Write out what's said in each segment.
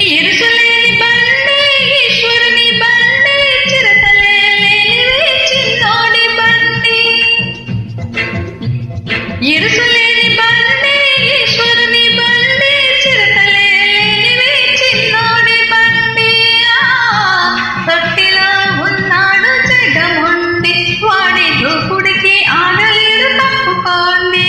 ఇరుసులేని బండి ఈశ్వరుని బండి చిరతలేనివే చిన్నోడి బండి ఇరుసులేని బండి ఈశ్వరుని బండి చిరతలేనివే చిన్నోడి బండి భక్తిలో ఉన్నాడు జగముండి వాడి దూకుడికి ఆగలేడు తప్పుకోండి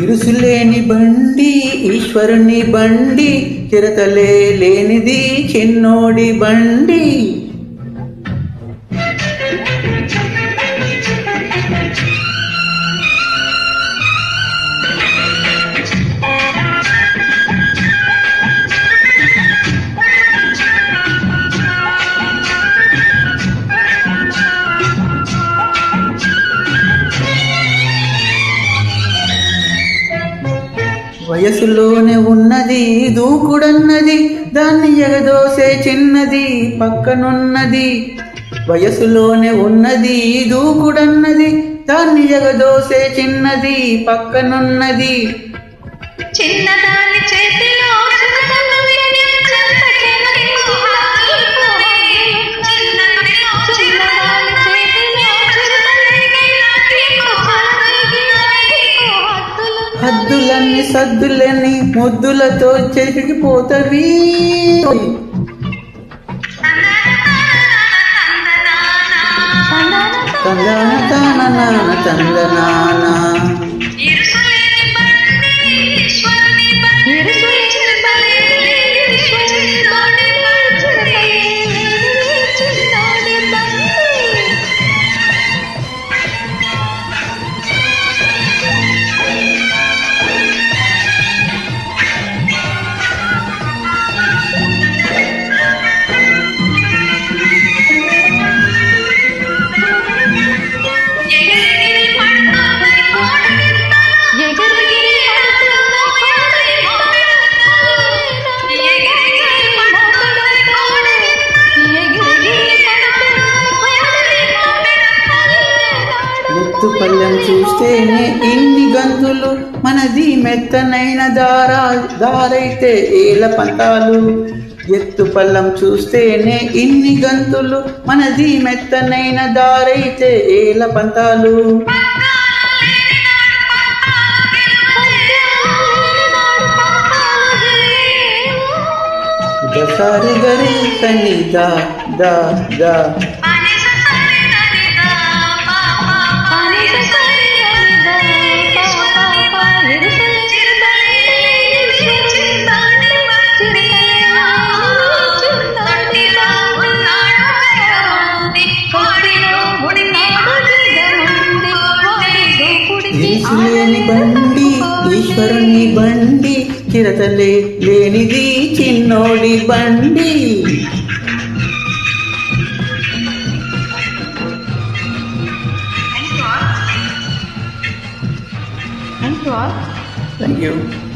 ఇరుసులేని బండి ఈశ్వరుని బండి చిరతలే లేనిది చిన్నోడి బండి వయసులోనే ఉన్నది దూకుడన్నది దాన్ని ఎగదోసే చిన్నది పక్కనున్నది వయసులోనే ఉన్నది దూకుడన్నది దాన్ని ఎగదోసే చిన్నది పక్కనున్నది చిన్నదాని చేతిలో హద్దులన్నీ సద్దులని ముద్దులతో చెరిగిపోతవి తందన తాననాన తందనాన పల్లెం చూస్తేనే ఇన్ని గంతులు మనది మెత్తనైన దారైతే ఏల పంతాలు ఎత్తు పల్లం చూస్తేనే ఇన్ని గంతులు మనది మెత్తనైన దారైతే ఏల పంతాలు దసారి గరి సని దా దా దా ఇరుసులేని బండి ఈశ్వరుని బండి చిరతలే లేనిది చిన్నోడి బండి. Thank you all.